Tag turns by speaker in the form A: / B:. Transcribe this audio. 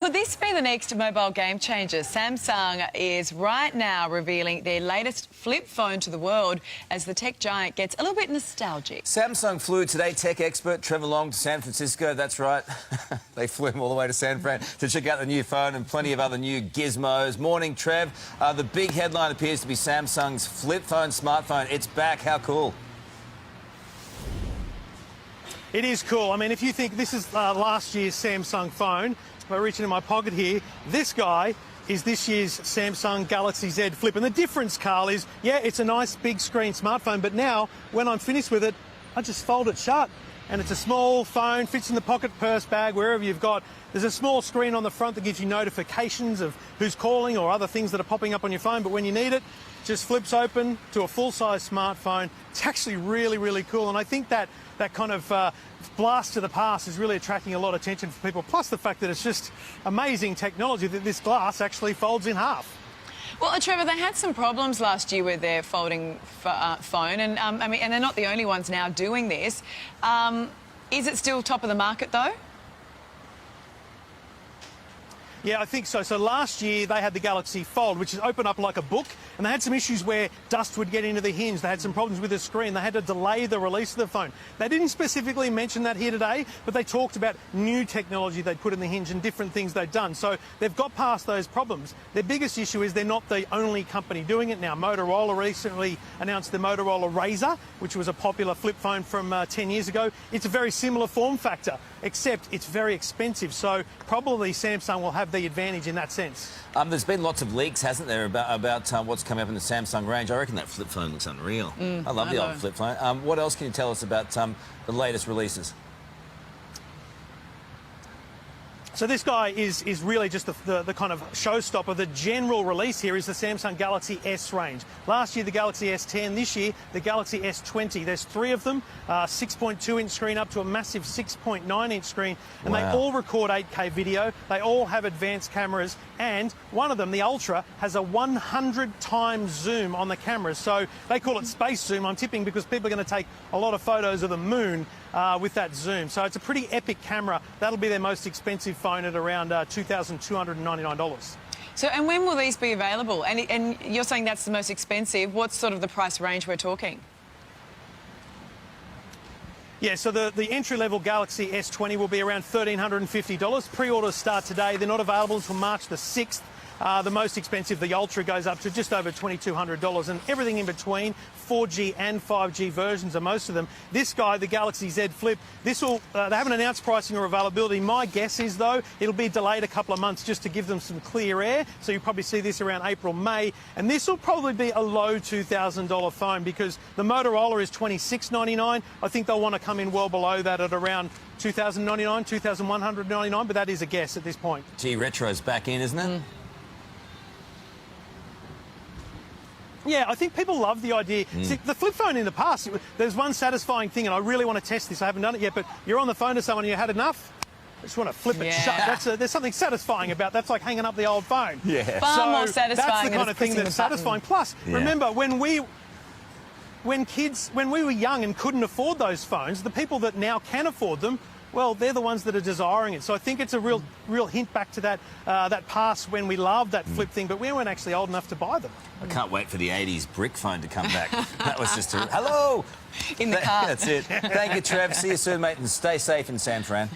A: Could this be the next mobile game changer? Samsung is right now revealing their latest flip phone to the world as the tech giant gets a little bit nostalgic.
B: Samsung flew today tech expert Trevor Long to San Francisco. That's right. They flew him all the way to San Fran to check out the new phone and plenty of other new gizmos. Morning, Trev. The big headline appears to be Samsung's flip phone smartphone. It's back. How cool.
C: It is cool. I mean, if you think this is last year's Samsung phone, if I reach into my pocket here, this guy is this year's Samsung Galaxy Z Flip. And the difference, Carl, is, yeah, it's a nice big screen smartphone, but now, when I'm finished with it, I just fold it shut. And it's a small phone, fits in the pocket, purse, bag, wherever you've got. There's a small screen on the front that gives you notifications of who's calling or other things that are popping up on your phone, but when you need it, just flips open to a full-size smartphone. It's actually really, really cool, and I think that kind of blast to the past is really attracting a lot of attention for people, plus the fact that it's just amazing technology that this glass actually folds in half.
A: Well, Trevor, they had some problems last year with their folding phone, and and they're not the only ones now doing this. Is it still top of the market, though?
C: Yeah, I think so. So last year they had the Galaxy Fold, which is open up like a book, and they had some issues where dust would get into the hinge. They had some problems with the screen. They had to delay the release of the phone. They didn't specifically mention that here today, but they talked about new technology they'd put in the hinge and different things they'd done. So they've got past those problems. Their biggest issue is they're not the only company doing it now. Motorola recently announced the Motorola Razr, which was a popular flip phone from 10 years ago. It's a very similar form factor, except it's very expensive. So probably Samsung will have the advantage in that sense.
B: There's been lots of leaks, hasn't there, about what's coming up in the Samsung range. I reckon that flip phone looks unreal. I love the old flip phone. What else can you tell us about the latest releases?
C: So this guy is really just the kind of showstopper. The general release here is the Samsung Galaxy S range. Last year, the Galaxy S10. This year, the Galaxy S20. There's three of them, 6.2-inch screen up to a massive 6.9-inch screen. And They all record 8K video. They all have advanced cameras. And one of them, the Ultra, has a 100 times zoom on the cameras. So they call it space zoom. I'm tipping because people are going to take a lot of photos of the moon with that zoom. So it's a pretty epic camera. That'll be their most expensive phone at around $2,299.
A: So, and when will these be available? And you're saying that's the most expensive. What's sort of the price range we're talking?
C: Yeah, so the entry-level Galaxy S20 will be around $1,350. Pre-orders start today. They're not available until March the 6th. The most expensive, the Ultra, goes up to just over $2,200, and everything in between, 4G and 5G versions are most of them. This guy, the Galaxy Z Flip, they haven't announced pricing or availability. My guess is, though, it'll be delayed a couple of months just to give them some clear air, so you'll probably see this around April, May, and this will probably be a low $2,000 phone because the Motorola is $2,699. I think they'll want to come in well below that at around $2,099, $2,199, but that is a guess at this point.
B: Gee, retro's back in, isn't it?
C: Yeah, I think people love the idea. See, the flip phone in the past, there's one satisfying thing, and I really want to test this. I haven't done it yet, but you're on the phone to someone and you had enough. I just want to flip it shut. There's something satisfying about that. That's like hanging up the old phone.
B: Yeah.
A: Far more satisfying.
C: That's the kind of thing that's satisfying. Plus, remember, when we were young and couldn't afford those phones, the people that now can afford them, well, they're the ones that are desiring it. So I think it's a real hint back to that past when we loved that flip thing, but we weren't actually old enough to buy them.
B: I can't wait for the 80s brick phone to come back. That was just hello!
A: In the car.
B: That's it. Thank you, Trev. See you soon, mate, and stay safe in San Fran.